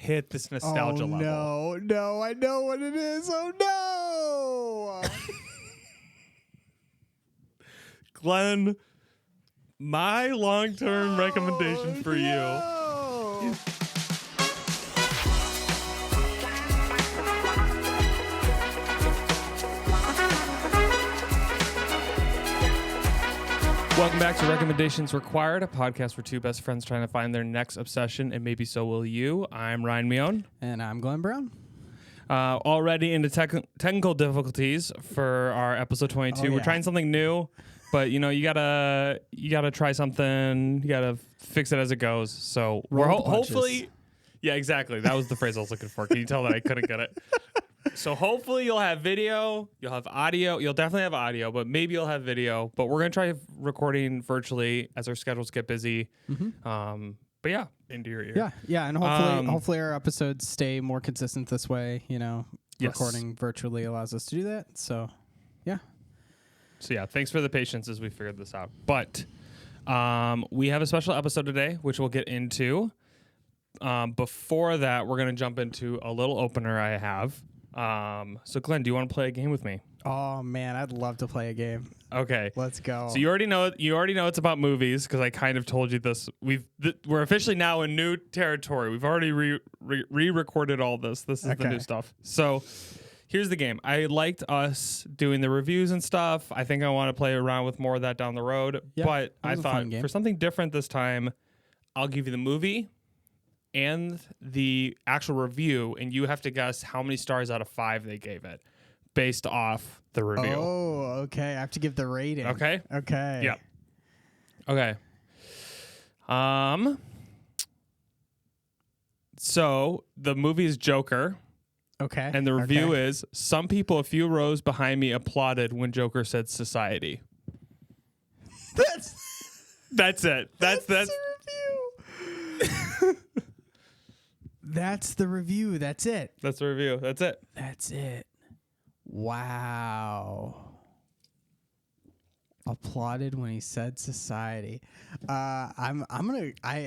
hit this nostalgia level. No, I know what it is. Oh no! Glenn, my long-term recommendation for you. Welcome back to Recommendations Required, a podcast for two best friends trying to find their next obsession, and maybe so will you. I'm Ryan Mion. And I'm Glenn Brown. Already into technical difficulties for our episode 22. We're trying something new, but you gotta try something. You gotta fix it as it goes. So we're hopefully, yeah, exactly. That was the phrase I was looking for. Can you tell that I couldn't get it? So hopefully you'll have video, you'll have audio. You'll definitely have audio, but maybe you'll have video. But we're gonna try recording virtually as our schedules get busy. Mm-hmm. But yeah, into your ear. Yeah, and hopefully our episodes stay more consistent this way. Yes. Recording virtually allows us to do that. So, yeah. So yeah, thanks for the patience as we figured this out. But we have a special episode today, which we'll get into. Before that, we're gonna jump into a little opener I have. So Glenn, do you want to play a game with me? Oh man, I'd love to play a game. Okay, let's go. So you already know it's about movies because I kind of told you this. We're officially now in new territory. We've already re-recorded all this. This is the new stuff. So here's the game. I liked us doing the reviews and stuff. I think I want to play around with more of that down the road. Yeah, but I thought for something different this time, I'll give you the movie and the actual review, and you have to guess how many stars out of 5 they gave it based off the review. Oh, okay. I have to give the rating. Okay. Yeah. Okay. So the movie is Joker. Okay. And the review is, some people a few rows behind me applauded when Joker said society. That's it. That's the review. That's the review. That's it. That's the review. That's it. That's it. Wow. Applauded when he said society. I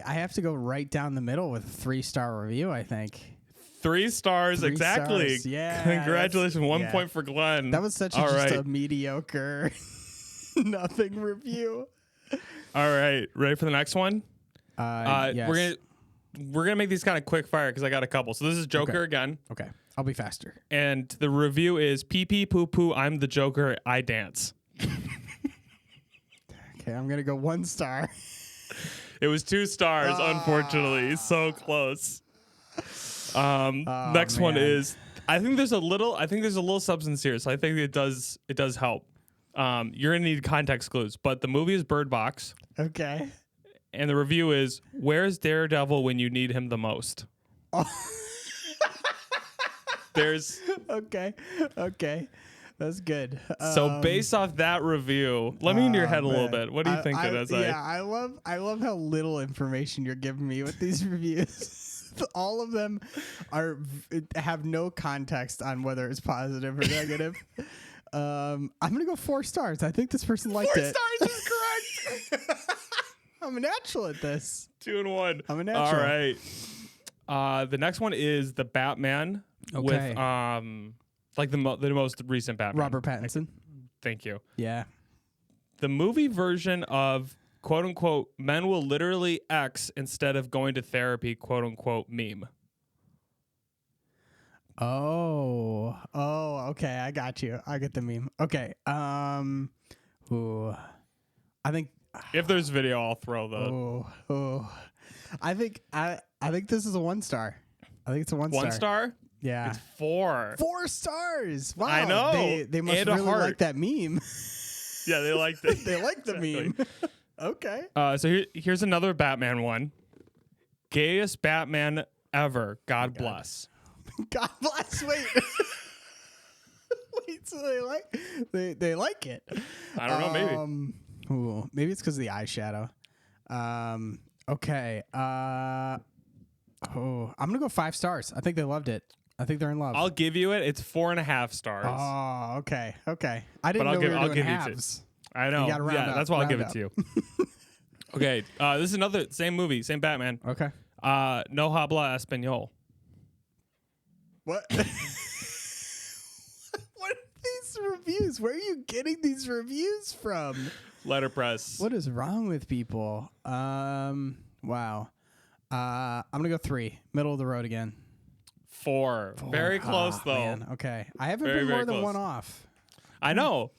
have to go right down the middle with a 3-star review, I think. 3 stars, 3 exactly. Stars. Yeah. Congratulations. 1 point for Glenn. That was such a mediocre nothing review. All right. Ready for the next one? Yes. We're gonna make these kind of quick fire because I got a couple. So this is Joker again. Okay. I'll be faster. And the review is pee pee poo poo. I'm the Joker. I dance. Okay, I'm gonna go 1 star. It was 2 stars, unfortunately. So close. Next one is, I think there's a little substance here, so I think it does help. You're gonna need context clues, but the movie is Bird Box. Okay. And the review is, where's Daredevil when you need him the most? Oh. There's okay. That's good. So based off that review, let me into your head a little bit. What do you think it is? Yeah, I love how little information you're giving me with these reviews. All of them have no context on whether it's positive or negative. I'm gonna go 4 stars. I think this person liked it. 4 stars is correct. I'm a natural at this. 2 and 1. I'm a natural. All right. The next one is the Batman with like the most recent Batman. Robert Pattinson. Thank you. Yeah. The movie version of quote unquote men will literally X instead of going to therapy, quote unquote meme. Oh, okay. I got you. I get the meme. Okay. I think if there's video, I'll throw the. I think this is a 1 star. I think it's a 1 star. 1 star? Yeah. It's 4. 4 stars. Wow. I know. They must really like that meme. Yeah, they liked it. They like the meme. Okay. So here's another Batman one. Gayest Batman ever. God bless. God bless. Wait. Wait. So they like it. I don't know. Maybe. Maybe it's because of the eyeshadow. Okay. I'm gonna go 5 stars. I think they loved it. I think they're in love. I'll give you it. It's 4.5 stars. Oh, okay. I didn't know we were doing halves. I know. Yeah, that's why I'll give it to you. Okay. This is another same movie, same Batman. Okay. No habla español. What? What are these reviews? Where are you getting these reviews from? Letterpress. What is wrong with people? Wow. I'm gonna go 3. Middle of the road again. 4. Very close though. Man. Okay. I haven't Very, been more very than close. one off. I know.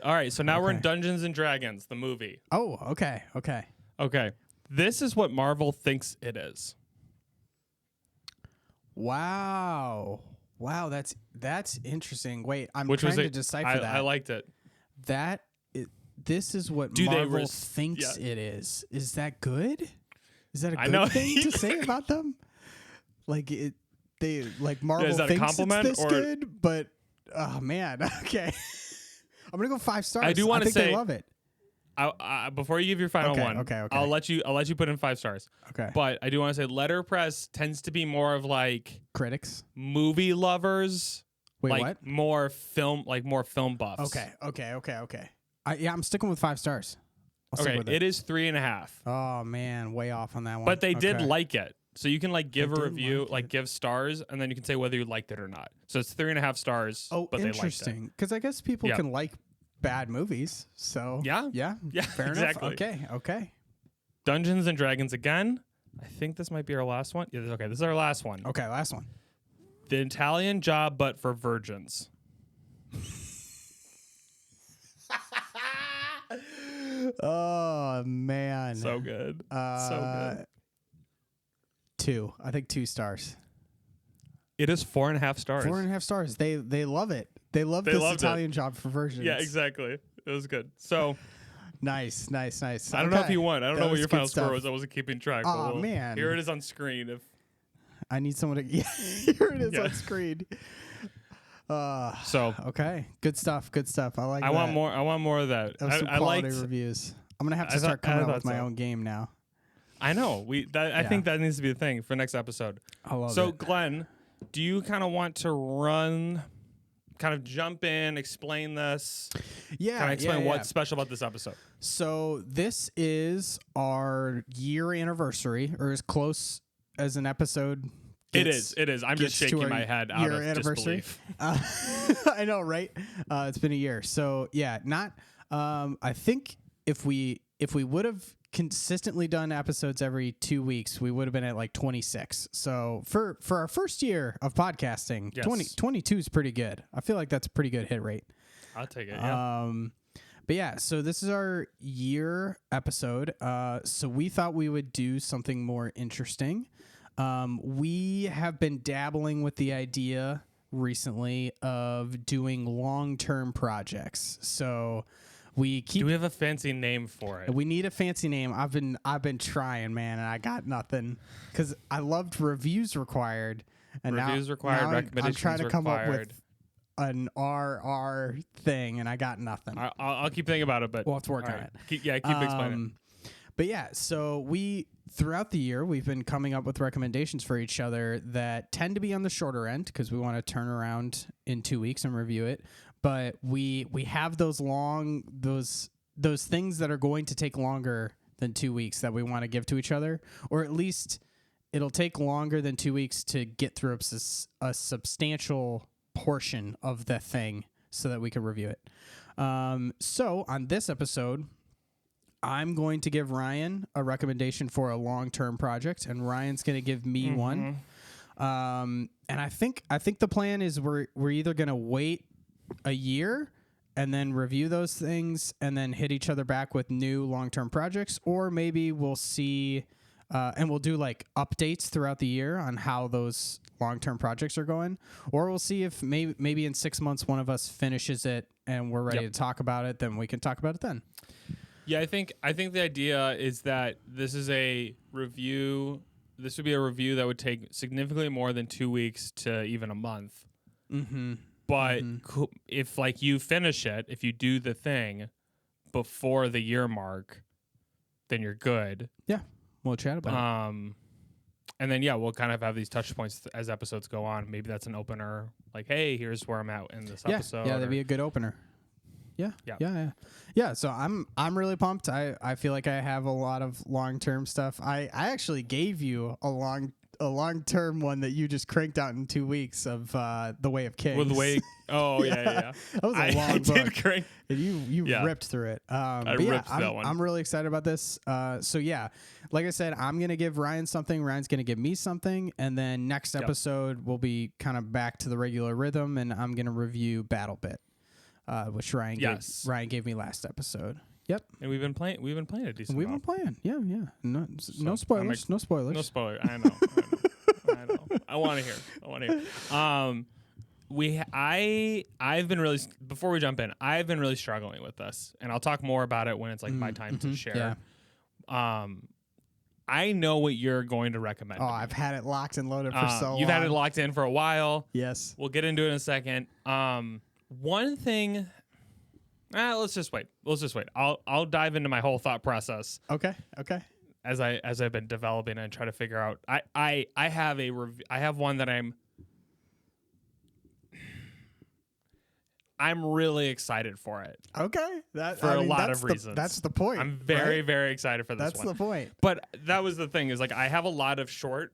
All right, so now we're in Okay. Dungeons and Dragons, the movie. Oh, okay. Okay. Okay. This is what Marvel thinks it is. Wow. Wow, that's interesting. Wait, I'm Which trying was to decipher that. I liked it. This is what Do they Marvel thinks yeah. it is. Is that good? Is that a I know. good thing to say about them? Like Marvel is that a thinks compliment it's this or- good, but oh man, okay. I'm gonna go 5 stars. I do want to think say they love it. Before you give your final Okay, one, okay. I'll let you put in 5 stars. Okay. But I do want to say Letterpress tends to be more of like Critics. movie lovers. Wait, like what? more film buffs. Okay. I'm sticking with 5 stars. I'll stick Okay, with it is 3.5. Oh man, way off on that one. But they did Okay. like it. So you can like give a did review, like like it. give stars, and then you can say whether you liked it or not. So it's 3.5 stars. Oh, but interesting. Because I guess people Yeah. can like bad movies. So Yeah. yeah, Yeah, fair exactly. enough. Okay. Dungeons and Dragons again. I think this might be our last one. Yeah, okay, this is our last one. Okay, last one. The Italian Job, but for virgins. Oh man, So good. Uh, So good. 2. I think 2 stars. It is 4.5 stars. 4.5 stars. They love it. They love They this loved Italian Job for versions. Yeah, exactly. It was good. So Nice. I don't know if you won. I don't That know what was your good final score stuff. was. I wasn't keeping track. Aw, but man. Here it is on screen. If I need someone to. Yeah, here it is Yeah. on screen. so, Okay, good stuff. I like. I want more. I want more of that. That was some I quality liked. reviews. I'm gonna have to I start thought- I coming up thought with my so. own game now. I know. I Yeah. think that needs to be the thing for next episode. I love So, it. Glenn, do you kind of want to kind of jump in, explain this? Yeah, Kind of explain yeah. what's special about this episode? So this is our year anniversary, or as close as an episode. It gets- is. I'm just gets to shaking our my head out year of anniversary. disbelief. I know, right? It's been a year, so yeah. Not. I think if we would have consistently done episodes every 2 weeks, we would have been at like 26. So for our first year of podcasting, Yes. 22 is pretty good. I feel like that's a pretty good hit rate. I'll take it. Yeah. But yeah, so this is our year episode. So we thought we would do something more interesting. We have been dabbling with the idea recently of doing long-term projects. So we keep. Do we have a fancy name for it? We need a fancy name. I've been trying, man, and I got nothing because I loved reviews required. And Reviews now, required, now recommendations I'm trying to come up required. with an RR thing, and I got nothing. I'll keep thinking about it, but We'll have to work all on right. it. Keep explaining. But yeah, so throughout the year, we've been coming up with recommendations for each other that tend to be on the shorter end because we want to turn around in 2 weeks and review it. But we have those things that are going to take longer than 2 weeks that we want to give to each other, or at least it'll take longer than 2 weeks to get through a substantial portion of the thing so that we can review it. So on this episode, I'm going to give Ryan a recommendation for a long-term project, and Ryan's going to give me one. And I think the plan is we're either going to wait a year and then review those things and then hit each other back with new long-term projects, or maybe we'll see and we'll do like updates throughout the year on how those long-term projects are going, or we'll see if maybe in 6 months one of us finishes it and we're ready to talk about it, then we can talk about it then. Yeah, I think the idea is that this is a review. This would be a review that would take significantly more than 2 weeks to even a month. Mm-hmm. But if like you finish it, if you do the thing before the year mark, then you're good. Yeah, we'll chat about it. And then we'll kind of have these touch points as episodes go on. Maybe that's an opener, like, hey, here's where I'm at in this episode. Yeah, that'd be a good opener. Yeah. So I'm really pumped. I feel like I have a lot of long-term stuff. I actually gave you long-term one that you just cranked out in 2 weeks of The Way of Kings. With the way. Oh yeah. That was a long I book. did crank. And you ripped through it. I ripped that one. I'm really excited about this. So yeah, like I said, I'm gonna give Ryan something. Ryan's gonna give me something, and then next episode we'll be kind of back to the regular rhythm, and I'm gonna review Battlebit, which Ryan gave me last episode. Yep. And we've been playing a decent. We've been playing. Yeah. No spoilers. No spoilers. No spoiler. I know. I want to hear. I've been really, before we jump in, I've been really struggling with this, and I'll talk more about it when it's like my time to share. Yeah. I know what you're going to recommend. Oh, I've had it locked and loaded for so long. You've had it locked in for a while. Yes. We'll get into it in a second. One thing. Let's just wait. I'll dive into my whole thought process. Okay. As I've been developing and try to figure out. I have a I have one that I'm really excited for it. Okay. For a lot of reasons. That's the point. I'm very, very excited for this one. That's the point. But that was the thing is like I have a lot of short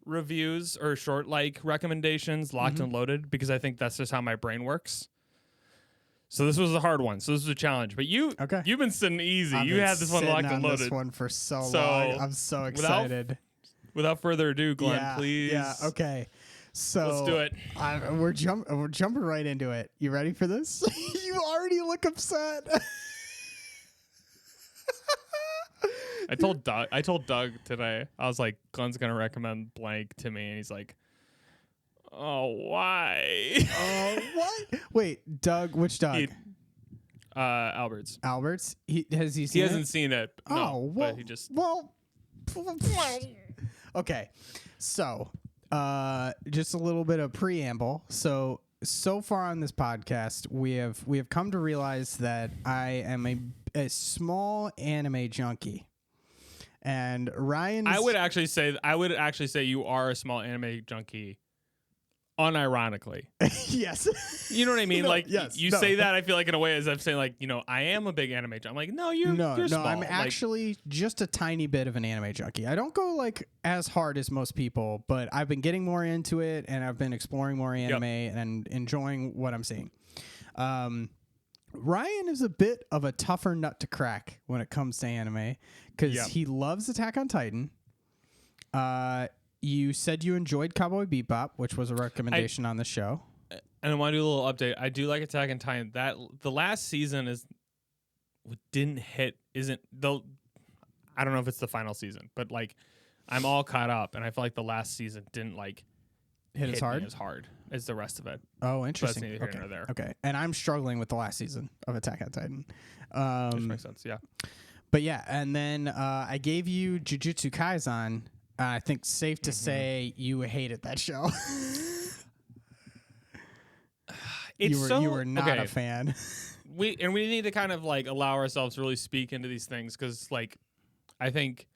reviews or short like recommendations locked and loaded because I think that's just how my brain works. So this was a hard one. So this was a challenge. But you've been sitting easy. You had this one locked and loaded. This one for so long. I'm so excited. Without further ado, Glenn, please. Yeah. Okay. So let's do it. We're jumping right into it. You ready for this? You already look upset. I told Doug today. I was like, Glenn's gonna recommend blank to me, and he's like, "Oh, why?" What? Wait, Doug. Which Doug? Alberts. Alberts. Has he seen it? He hasn't seen it. No, but he just. Well. Okay. So, just a little bit of preamble. So far on this podcast, we have come to realize that I am a small anime junkie. And Ryan, I would actually say you are a small anime junkie, unironically. Yes. You know what I mean? No, like yes, you say that, I feel like in a way as I'm saying like, I am a big anime junkie. I'm like, no, you're small. I'm actually just a tiny bit of an anime junkie. I don't go like as hard as most people, but I've been getting more into it and I've been exploring more anime and enjoying what I'm seeing. Ryan is a bit of a tougher nut to crack when it comes to anime because he loves Attack on Titan. You said you enjoyed Cowboy Bebop, which was a recommendation on the show. And I want to do a little update. I do like Attack on Titan. That the last season isn't though. I don't know if it's the final season, but like I'm all caught up, and I feel like the last season didn't like hit as hard as the rest of it. Oh, interesting. But that's neither here nor there. Okay, and I'm struggling with the last season of Attack on Titan. Which makes sense, yeah. But yeah, and then I gave you Jujutsu Kaisen. I think safe to say you hated that show. You were not a fan. We need to kind of like allow ourselves to really speak into these things because like I think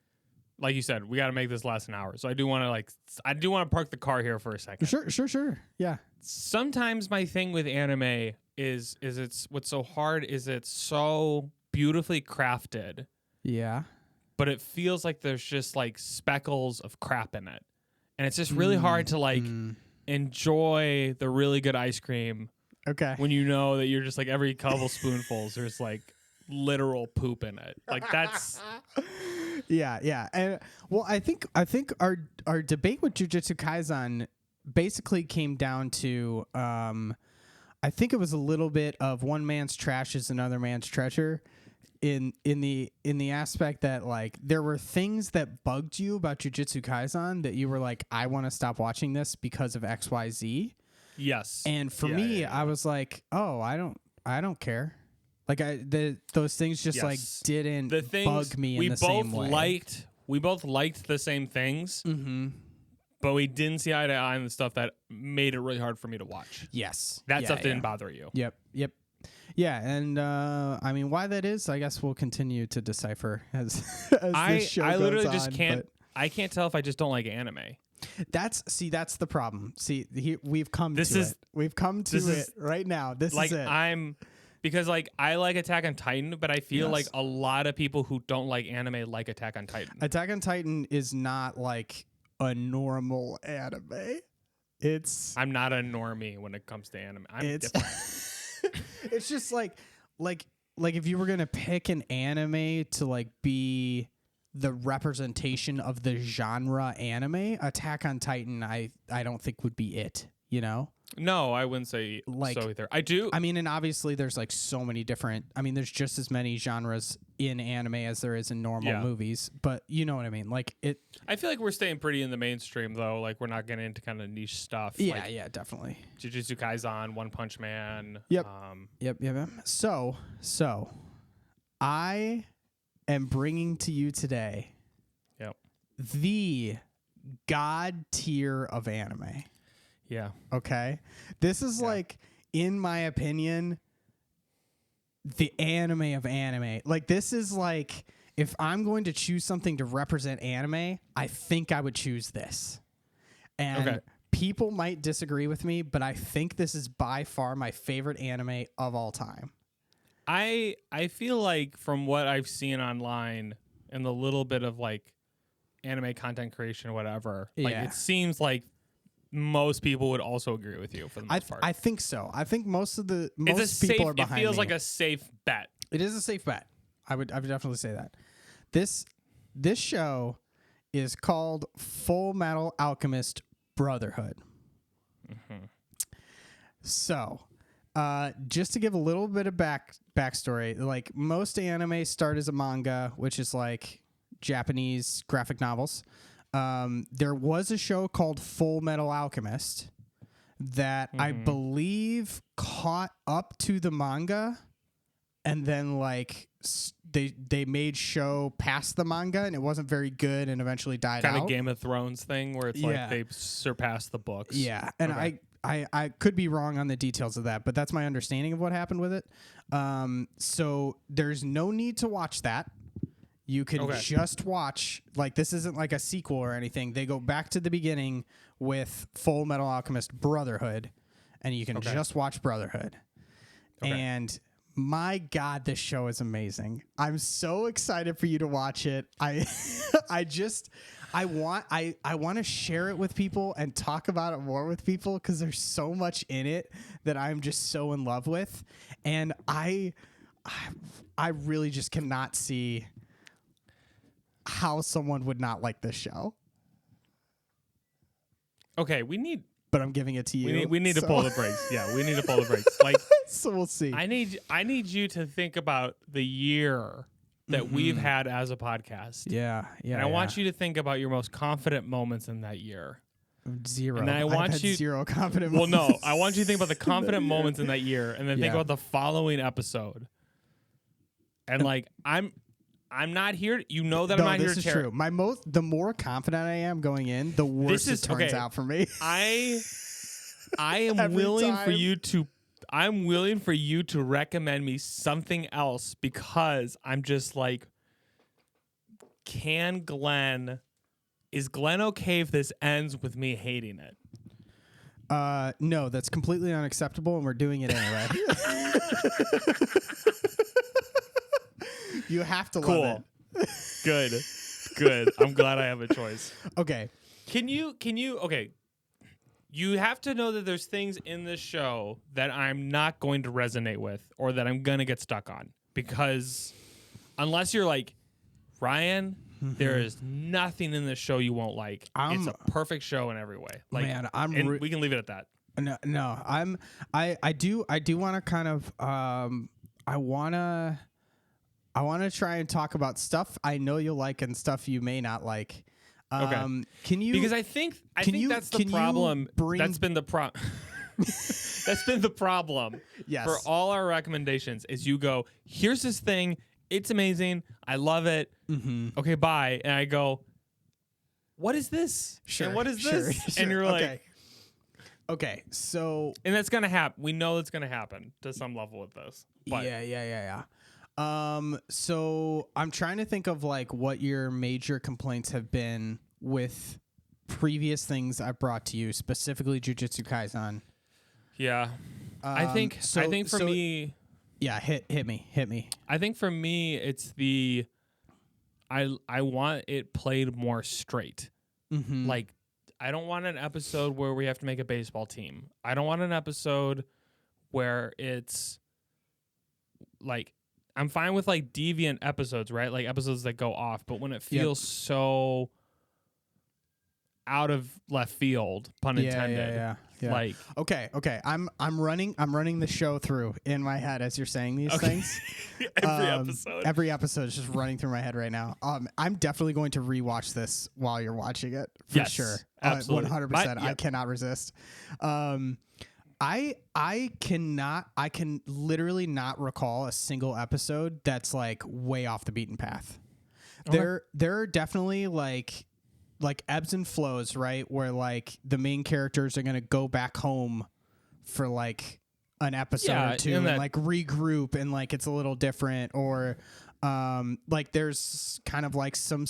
like you said we got to make this last an hour. So I do want to park the car here for a second. Sure. Yeah. Sometimes my thing with anime is it's what's so hard is it's so beautifully crafted. Yeah. But it feels like there's just like speckles of crap in it. And it's just really hard to like enjoy the really good ice cream. Okay. When you know that you're just like every couple spoonfuls, there's like literal poop in it. Like that's. Yeah. And well, I think our debate with Jujutsu Kaisen basically came down to, I think it was a little bit of one man's trash is another man's treasure. In the aspect that like there were things that bugged you about Jujutsu Kaisen that you were like, I want to stop watching this because of XYZ. Yes. And for me, I was like, oh, I don't care. Like those things just like didn't bug me in the same way. We both liked the same things, but we didn't see eye to eye on the stuff that made it really hard for me to watch. Yes. That stuff didn't bother you. Yep. Yeah, and I mean, why that is, I guess we'll continue to decipher as this show goes literally on, just can't. I can't tell if I just don't like anime. That's the problem. See, we've come to it. We've come to it right now. This like is it. Because like I like Attack on Titan, but I feel like a lot of people who don't like anime like Attack on Titan. Attack on Titan is not like a normal anime. I'm not a normie when it comes to anime. I'm different. It's just like if you were gonna pick an anime to like be the representation of the genre anime, Attack on Titan, I don't think would be it. You know? No, I wouldn't say Like, so either. I do. I mean, and obviously there's like so many different. I mean, there's just as many genres in anime as there is in normal movies. But you know what I mean? Like it. I feel like we're staying pretty in the mainstream though. Like we're not getting into kind of niche stuff. Yeah, like yeah, definitely. Jujutsu Kaisen, One Punch Man. Yep. Yep. So I am bringing to you today. Yep. The god tier of anime. Yeah. Okay. This is like, in my opinion, the anime of anime. Like, this is like, if I'm going to choose something to represent anime, I think I would choose this. And people might disagree with me, but I think this is by far my favorite anime of all time. I feel like from what I've seen online and the little bit of like anime content creation or whatever, like it seems like most people would also agree with you for the most part. I think so. I think most people are behind me. It feels like a safe bet. It is a safe bet. I would definitely say that. This show is called Full Metal Alchemist Brotherhood. Mm-hmm. So, just to give a little bit of backstory, like most anime start as a manga, which is like Japanese graphic novels. There was a show called Full Metal Alchemist that I believe caught up to the manga, and then like they made show past the manga, and it wasn't very good, and eventually died out. Kind of Game of Thrones thing where it's like they surpassed the books. Yeah, and I could be wrong on the details of that, but that's my understanding of what happened with it. So there's no need to watch that. You can just watch, like, this isn't like a sequel or anything. They go back to the beginning with Full Metal Alchemist Brotherhood, and you can just watch Brotherhood. And my God, this show is amazing. I'm so excited for you to watch it. I want to share it with people and talk about it more with people because there's so much in it that I'm just so in love with. And I really just cannot see how someone would not like this show. Okay, but I'm giving it to you. We need to pull the brakes. Yeah, we need to pull the brakes. Like, so we'll see. I need you to think about the year that we've had as a podcast. Yeah. And I want you to think about your most confident moments in that year. Zero. And I want you zero confident. Well, moments. no, I want you to think about the confident moments in that year, and then think about the following episode. And like, I'm not here. You know that I'm not here to This is true. The more confident I am going in, the worse it turns out for me. I am willing for you to. I'm willing for you to recommend me something else because I'm just like, is Glenn okay if this ends with me hating it? No, that's completely unacceptable, and we're doing it anyway. You have to love it. Good. I'm glad I have a choice. Okay. Can you okay. You have to know that there's things in this show that I'm not going to resonate with or that I'm going to get stuck on because unless you're like, Ryan, there is nothing in this show you won't like. It's a perfect show in every way. Like, man, we can leave it at that. No, I do want to kind of I want to try and talk about stuff I know you'll like and stuff you may not like. Can you? Because I think that's the problem. That's been the problem. That's been the problem. Yes. For all our recommendations is you go, here's this thing. It's amazing. I love it. Okay, bye. And I go, what is this? Sure. And what is this? Sure. And you're like, okay. So. And that's gonna happen. We know it's gonna happen to some level with this. But Yeah. So I'm trying to think of like what your major complaints have been with previous things I've brought to you, specifically Jujutsu Kaisen. Yeah. I think for me. Yeah, hit me. I think for me it's I want it played more straight. Like, I don't want an episode where we have to make a baseball team. I don't want an episode where it's like, I'm fine with like deviant episodes, right? Like episodes that go off, but when it feels so out of left field, pun intended. Yeah. Like, okay. I'm running the show through in my head as you're saying these things. Every episode is just running through my head right now. I'm definitely going to rewatch this while you're watching it for sure. Absolutely. 100%. I cannot resist. I can literally not recall a single episode that's like way off the beaten path. Okay. There are definitely like ebbs and flows, right? Where like the main characters are going to go back home for like an episode or two and like regroup and like it's a little different, or like there's kind of like some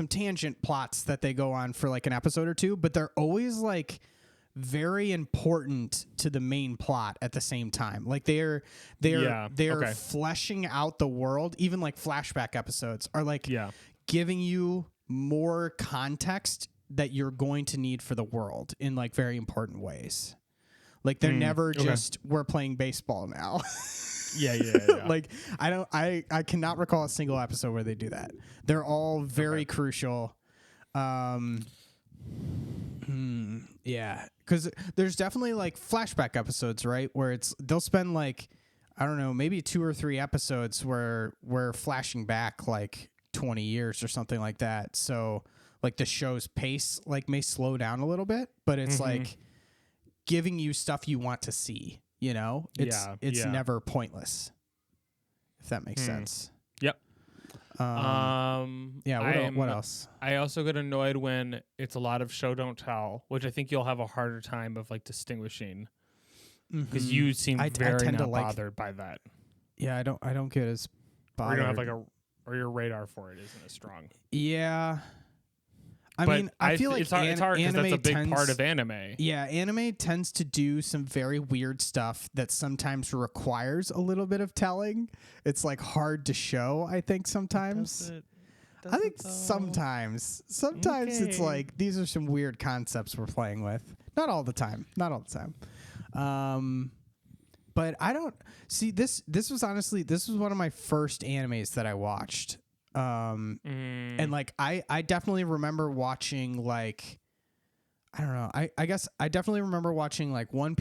tangent plots that they go on for like an episode or two, but they're always like very important to the main plot at the same time. Like they're fleshing out the world. Even like flashback episodes are like giving you more context that you're going to need for the world in like very important ways. Like they're never just we're playing baseball now. Yeah. Like I cannot recall a single episode where they do that. They're all very crucial. Yeah, because there's definitely like flashback episodes, right, where they'll spend like, I don't know, maybe 2 or 3 episodes where we're flashing back like 20 years or something like that. So like the show's pace like may slow down a little bit, but it's like giving you stuff you want to see, you know? It's never pointless, if that makes sense. Yep. What else? I also get annoyed when it's a lot of show don't tell, which I think you'll have a harder time of like distinguishing, because you seem very not bothered by that. Yeah, I don't get as bothered. Or you don't have or your radar for it isn't as strong. Yeah. I mean, I feel like it's hard because that's a big part of anime. Yeah, anime tends to do some very weird stuff that sometimes requires a little bit of telling. It's like hard to show, I think, sometimes. I think sometimes it's like these are some weird concepts we're playing with. Not all the time. But I don't see this was one of my first animes that I watched. And like I definitely remember watching like, I don't know, I guess I definitely remember watching like One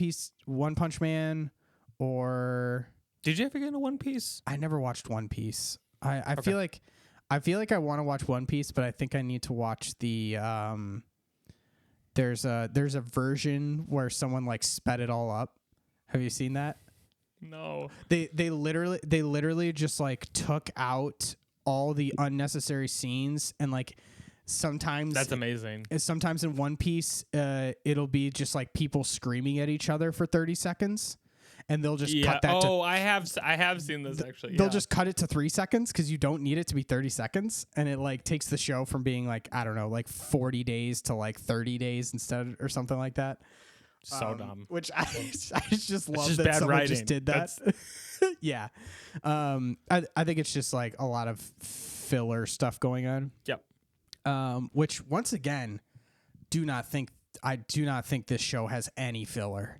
Punch Man, or did you ever get into One Piece? I never watched One Piece. I feel like I want to watch One Piece, but I think I need to watch the there's a version where someone like sped it all up. Have you seen that? No. They literally just like took out all the unnecessary scenes, and like sometimes that's amazing. Sometimes in One Piece, it'll be just like people screaming at each other for 30 seconds, and they'll just cut that. I have seen this actually. They'll just cut it to 3 seconds because you don't need it to be 30 seconds, and it like takes the show from being like, I don't know, like 40 days to like 30 days instead, or something like that. So dumb. Which I just love just that bad someone writing. just did that. Yeah. I think it's just like a lot of filler stuff going on. Yep. Which once again, I do not think this show has any filler.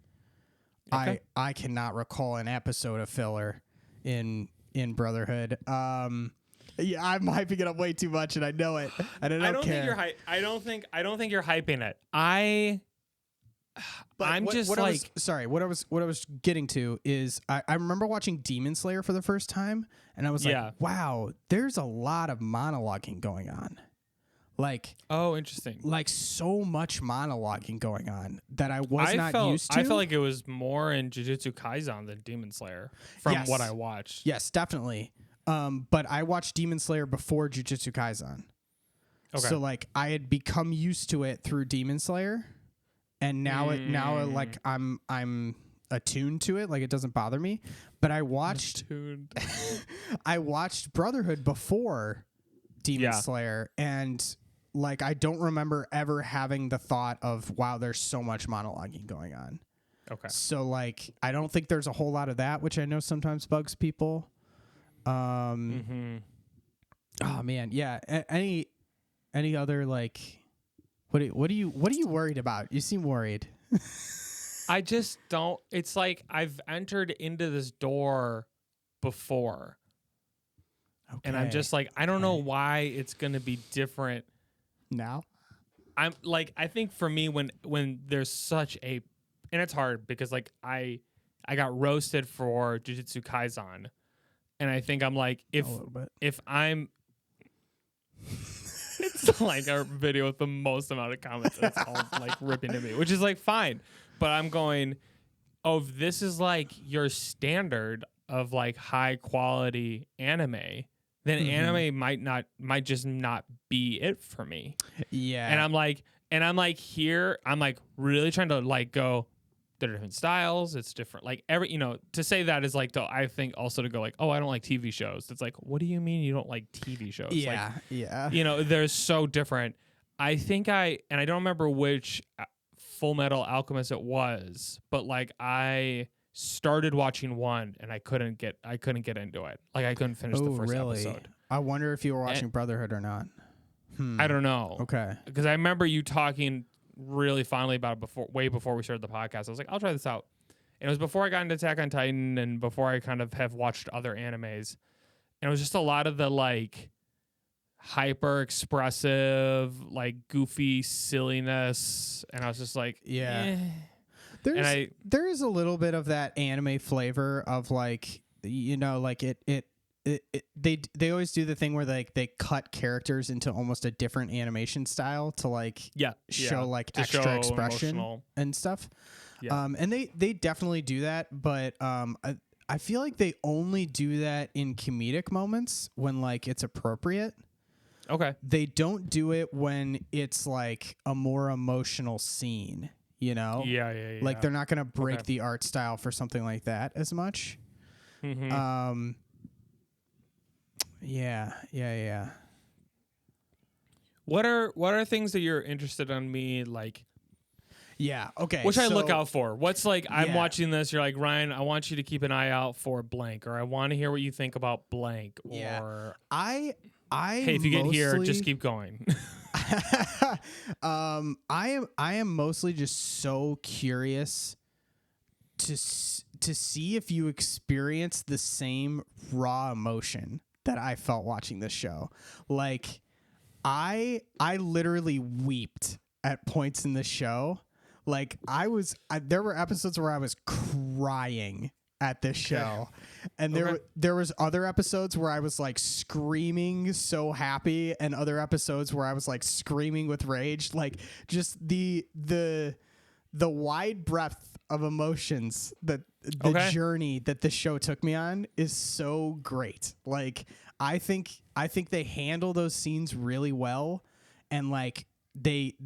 Okay. I cannot recall an episode of filler in Brotherhood. Yeah, I'm hyping it up way too much, and I know it. And I don't care. I don't think you're hyping it. What I was getting to is I remember watching Demon Slayer for the first time, and I was like, wow, there's a lot of monologuing going on. Like, oh, interesting. Like so much monologuing going on that I was not used to. I felt like it was more in Jujutsu Kaisen than Demon Slayer from what I watched. Yes, definitely. But I watched Demon Slayer before Jujutsu Kaisen. Okay. So like I had become used to it through Demon Slayer. And now like I'm attuned to it, like it doesn't bother me. But I watched I watched Brotherhood before Demon Slayer, and like I don't remember ever having the thought of, wow, there's so much monologuing going on. Okay. So like I don't think there's a whole lot of that, which I know sometimes bugs people. Oh man, yeah. Any other like What are you worried about? You seem worried. I just don't. It's like I've entered into this door before. Okay. And I'm just like, I don't know why it's going to be different now. I'm like, I think for me, when there's such a, and it's hard because like I got roasted for Jujutsu Kaisen, and I think I'm like, if I'm, it's like our video with the most amount of comments, and it's all like ripping at me, which is like fine, but I'm going, oh, this is like your standard of like high quality anime, then anime might just not be it for me. Yeah. And I'm like here, I'm like really trying to like go, there are different styles, it's different. Like to say that is like I think also to go like, oh, I don't like TV shows. It's like, what do you mean you don't like TV shows? Yeah. Like, yeah. They're so different. I think and I don't remember which Full Metal Alchemist it was, but like I started watching one and I couldn't get into it. Like I couldn't finish the first episode. I wonder if you were watching Brotherhood or not. I don't know. Okay. Because I remember you talking really fondly about it way before we started the podcast. I was like, I'll try this out. And it was before I got into Attack on Titan and before I kind of have watched other animes. And it was just a lot of the like hyper expressive, like goofy silliness. And I was just like, yeah. There is a little bit of that anime flavor of like, like they always do the thing where they cut characters into almost a different animation style to like show like extra expression and stuff. Yeah. And they definitely do that, but I feel like they only do that in comedic moments when like it's appropriate. Okay. They don't do it when it's like a more emotional scene. Yeah. Like they're not going to break the art style for something like that as much. Mm-hmm. Yeah. What are things that you're interested in me like? Yeah. Okay. Which I look out for. What's like I'm watching this. You're like, Ryan, I want you to keep an eye out for blank, or I want to hear what you think about blank. Or I hey, if you get here, just keep going. I am mostly just so curious to see if you experience the same raw emotion that I felt watching this show. Like I literally wept at points in the show. Like there were episodes where I was crying at this show, and there was other episodes where I was like screaming so happy, and other episodes where I was like screaming with rage. Like just the wide breadth of emotions that the journey that this show took me on is so great. Like I think they handle those scenes really well, and like they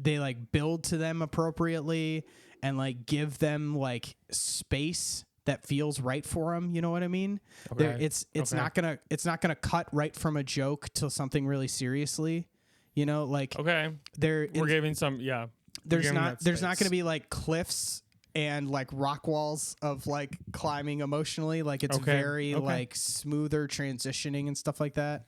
like build to them appropriately and like give them like space that feels right for them. You know what I mean? Okay. It's not gonna cut right from a joke to something really seriously. Like we're giving some There's not gonna be like cliffs and like rock walls of like climbing emotionally. Like it's very like smoother transitioning and stuff like that.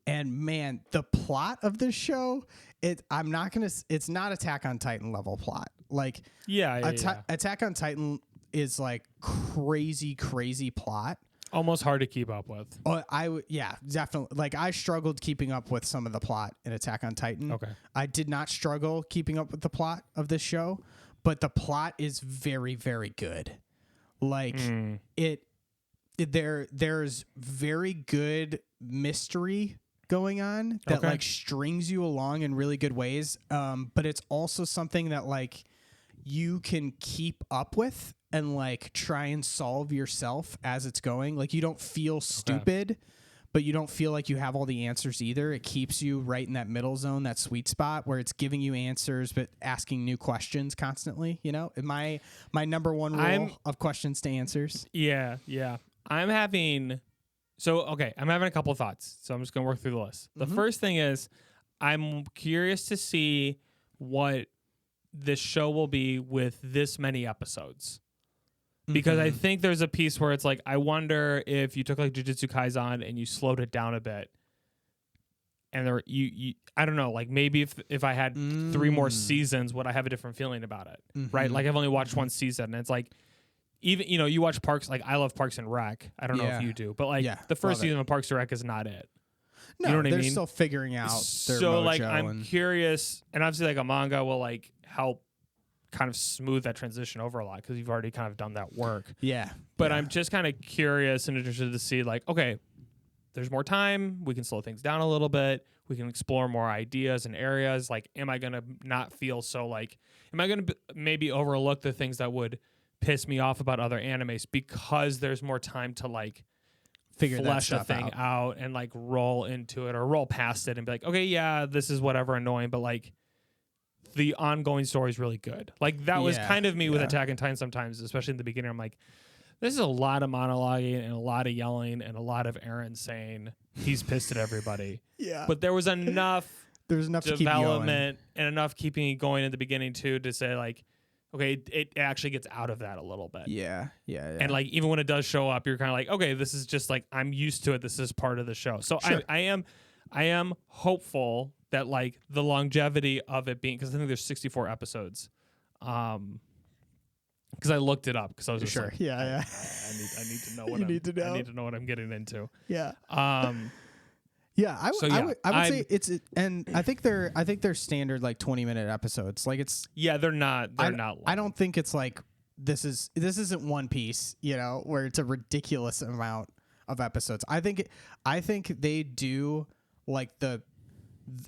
And man, the plot of this show, it's not Attack on Titan level plot. Like Attack on Titan is like crazy plot. Almost hard to keep up with. Oh, definitely. Like I struggled keeping up with some of the plot in Attack on Titan. Okay. I did not struggle keeping up with the plot of this show, but the plot is very, very good. Like there's very good mystery going on that like strings you along in really good ways. But it's also something that like you can keep up with and like try and solve yourself as it's going. Like you don't feel stupid, but you don't feel like you have all the answers either. It keeps you right in that middle zone, that sweet spot where it's giving you answers but asking new questions constantly. My number one rule of questions to answers. Yeah. I'm having a couple of thoughts, so I'm just going to work through the list. The first thing is I'm curious to see what this show will be with this many episodes. Because I think there's a piece where it's like, I wonder if you took like Jujutsu Kaisen and you slowed it down a bit, and there you I don't know, like maybe if I had 3 more seasons, would I have a different feeling about it? Right? Like I've only watched one season, and it's like, even you watch Parks, like I love Parks and Rec. I don't know if you do, but like the first season of Parks and Rec is not it. No, you know what they're I mean? still figuring out their so mojo like I'm curious, and obviously like a manga will like help kind of smooth that transition over a lot because you've already kind of done that work. Yeah. But I'm just kind of curious and interested to see like, okay, there's more time. We can slow things down a little bit. We can explore more ideas and areas. Like, am I going to not feel so like, am I going to maybe overlook the things that would piss me off about other animes because there's more time to like flesh a thing out and like roll into it or roll past it and be like, okay, yeah, this is whatever annoying, but like the ongoing story is really good. Like that was kind of me with Attack on Titan sometimes, especially in the beginning. I'm like, this is a lot of monologuing and a lot of yelling and a lot of Eren saying he's pissed at everybody. Yeah. But there was enough development and enough keeping it going at the beginning too to say like, okay, it actually gets out of that a little bit. Yeah. And like even when it does show up, you're kind of like, okay, this is just like I'm used to it. This is part of the show. So I am hopeful that like the longevity of it being, because I think there's 64 episodes. Because I looked it up because I was just like, yeah. I need to know what I need to know what I'm getting into. Yeah. Yeah, I would say it's, and I think they're standard like 20-minute episodes. Like it's they're not long. I don't think it's like this isn't One Piece, where it's a ridiculous amount of episodes. I think they do like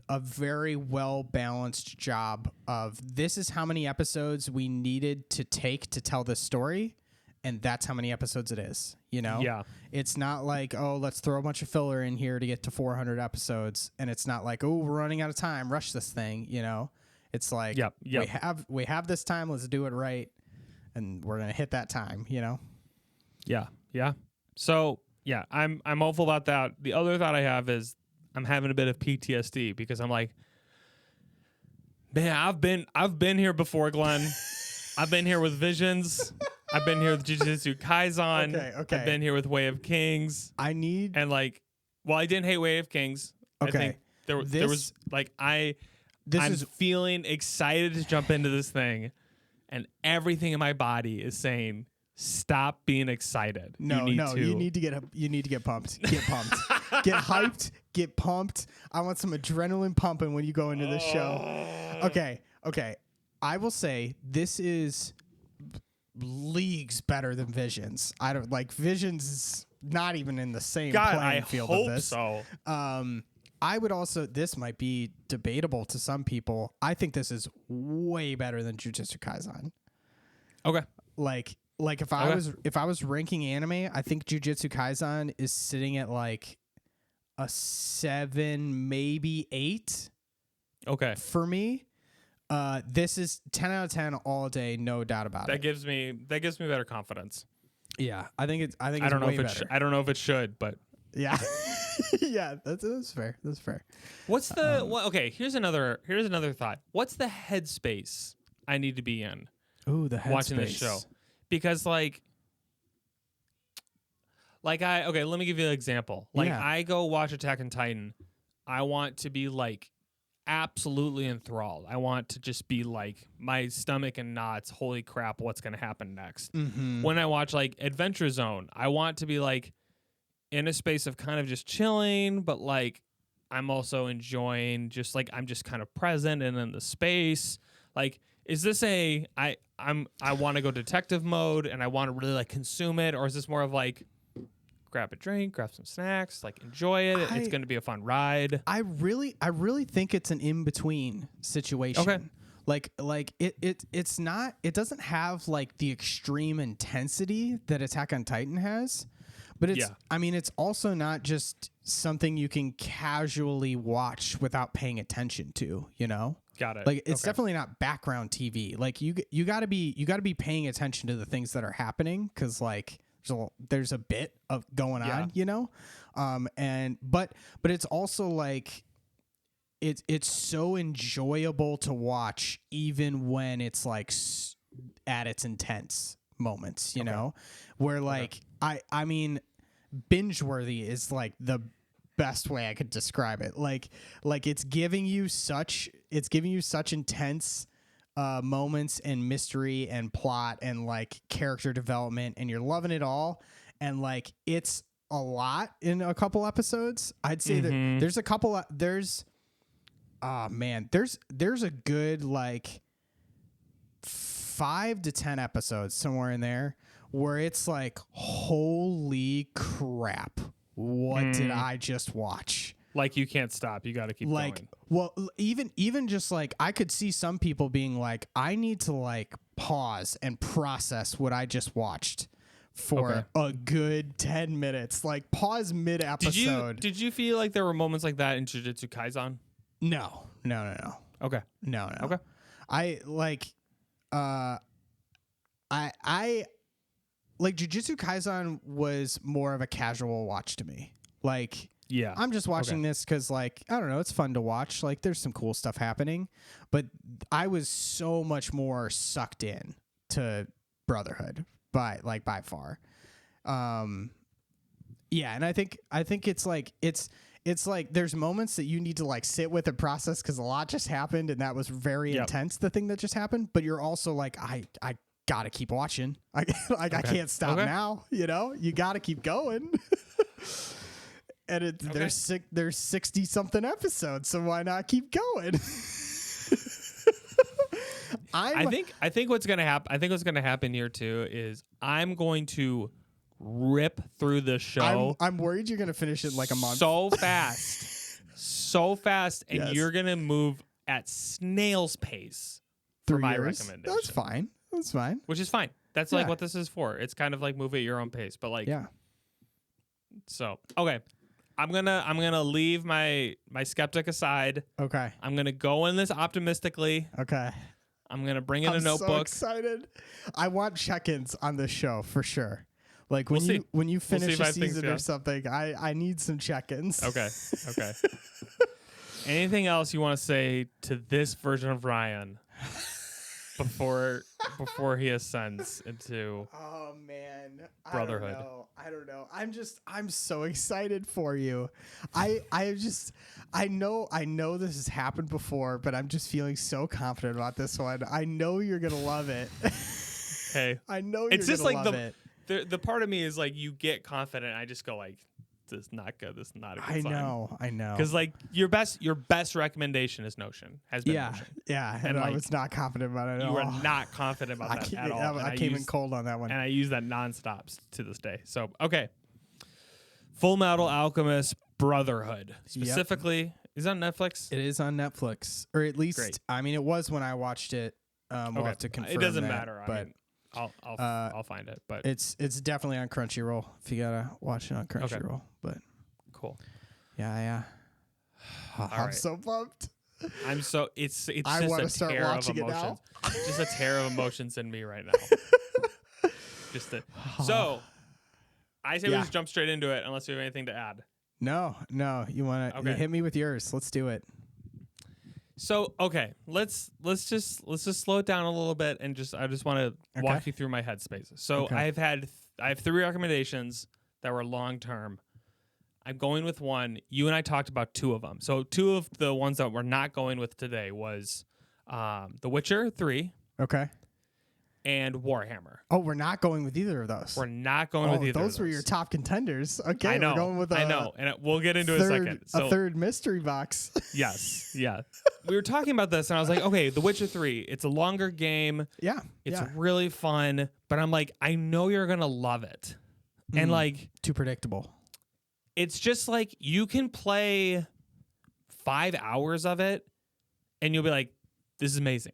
a very well balanced job of this is how many episodes we needed to take to tell this story. And that's how many episodes it is, Yeah. It's not like, oh, let's throw a bunch of filler in here to get to 400 episodes. And it's not like, oh, we're running out of time, rush this thing, It's like, we have this time, let's do it right. And we're going to hit that time, Yeah. So, I'm hopeful about that. The other thought I have is I'm having a bit of PTSD because I'm like, man, I've been here before, Glenn. I've been here with Visions. I've been here with Jujutsu Kaisen. Okay. I've been here with Way of Kings. I didn't hate Way of Kings. Okay. I think there was like I'm feeling excited to jump into this thing, and everything in my body is saying, stop being excited. You need to get pumped. Get pumped. Get hyped. Get pumped. I want some adrenaline pumping when you go into this show. Okay. I will say this is leagues better than Visions. I don't like Visions is not even in the same playing field of this. So. I would also, this might be debatable to some people. I think this is way better than Jujutsu Kaisen. Okay. Like if I was ranking anime, I think Jujutsu Kaisen is sitting at like a 7, maybe 8. Okay. For me. This is 10 out of 10 all day, no doubt about it. That gives me better confidence. Yeah, I think it's I don't know if it should, but yeah, yeah, that's fair. That's fair. What's the okay? Here's another thought. What's the headspace I need to be in? Ooh, the headspace. Watching this show, because like let me give you an example. Like I go watch Attack on Titan, I want to be like absolutely enthralled. I want to just be like my stomach in knots. Holy crap, what's going to happen next? Mm-hmm. When I watch like Adventure Zone, I want to be like in a space of kind of just chilling, but like I'm also enjoying just like I'm just kind of present and in the space. Like, is this I want to go detective mode and I want to really like consume it, or is this more of like grab a drink, grab some snacks, like enjoy it. It's going to be a fun ride. I really think it's an in-between situation. Okay. Like it's not, it doesn't have like the extreme intensity that Attack on Titan has, but it's also not just something you can casually watch without paying attention to, Got it. Like it's definitely not background TV. Like you got to be paying attention to the things that are happening, cuz like there's a bit of going on, but it's also like it's so enjoyable to watch even when it's like at its intense moments, where like I mean binge worthy is like the best way I could describe it. Like it's giving you such intense moments and mystery and plot and like character development, and you're loving it all. And like it's a lot in a couple episodes. I'd say that there's a couple. There's a good like 5 to 10 episodes somewhere in there where it's like, holy crap, what did I just watch? Like you can't stop. You got to keep going. Well, even just like I could see some people being like, I need to like pause and process what I just watched for a good 10 minutes. Like pause mid episode. Did you feel like there were moments like that in Jujutsu Kaisen? No. Okay. No. Okay. I like I like Jujutsu Kaisen was more of a casual watch to me. Like, yeah, I'm just watching this because, like, I don't know, it's fun to watch. Like, there's some cool stuff happening, but I was so much more sucked in to Brotherhood by far. Yeah, and I think it's like there's moments that you need to like sit with and process because a lot just happened and that was very intense, the thing that just happened. But you're also like, I gotta keep watching. I can't stop now. You know, you gotta keep going. And there's 60 something episodes, so why not keep going? I think what's gonna happen. I think what's gonna happen here too is I'm going to rip through the show. I'm worried you're gonna finish it in like a month. So fast, and you're gonna move at snail's pace for my recommendation. That's fine. Which is fine. That's like what this is for. It's kind of like move at your own pace, but like So okay, I'm gonna leave my skeptic aside. Okay, I'm gonna go in this optimistically. Okay, I'm gonna bring in a notebook. I'm so excited. I want check-ins on this show for sure. Like when you finish a season or something, I need some check-ins. Okay. Anything else you want to say to this version of Ryan before he ascends into Brotherhood? I don't know. I'm so excited for you. I know this has happened before, but I'm just feeling so confident about this one. I know you're gonna love it. Hey, I know it's just like love it. The part of me is like you get confident. I just go like, this is not good. This is not a good sign. I know. Because like your best recommendation is Notion. Has been Notion. Yeah. And I was not confident about it at all. You were not confident about that at all. I came in cold on that one. And I use that nonstop to this day. So okay. Full Metal Alchemist Brotherhood. Specifically, is it on Netflix? It is on Netflix. Or at least Great. I mean it was when I watched it. We'll have to confirm. It doesn't that, matter. But I mean, I'll find it, but it's definitely on Crunchyroll if you gotta watch it on Crunchyroll. But cool. Yeah. I'm so pumped. I'm so it's I just want a to start tear watching of it now. emotions. Just a tear of emotions in me right now. So I say we just jump straight into it unless you have anything to add. No. You want to hit me with yours? Let's do it. So okay, let's just slow it down a little bit and I just want to walk you through my headspace. So I have 3 recommendations that were long term. I'm going with one. You and I talked about 2 of them. So 2 of the ones that we're not going with today was The Witcher 3. Okay. And Warhammer. Oh, we're not going with either of those. We're not going with either of those. Those were your top contenders. Okay, I know. We're going with I know, and we'll get into it in a second. So, a third mystery box. Yes, yeah. We were talking about this, and I was like, okay, The Witcher 3, it's a longer game. Yeah. It's really fun, but I'm like, I know you're going to love it. And like... Too predictable. It's just like, you can play 5 hours of it, and you'll be like, this is amazing.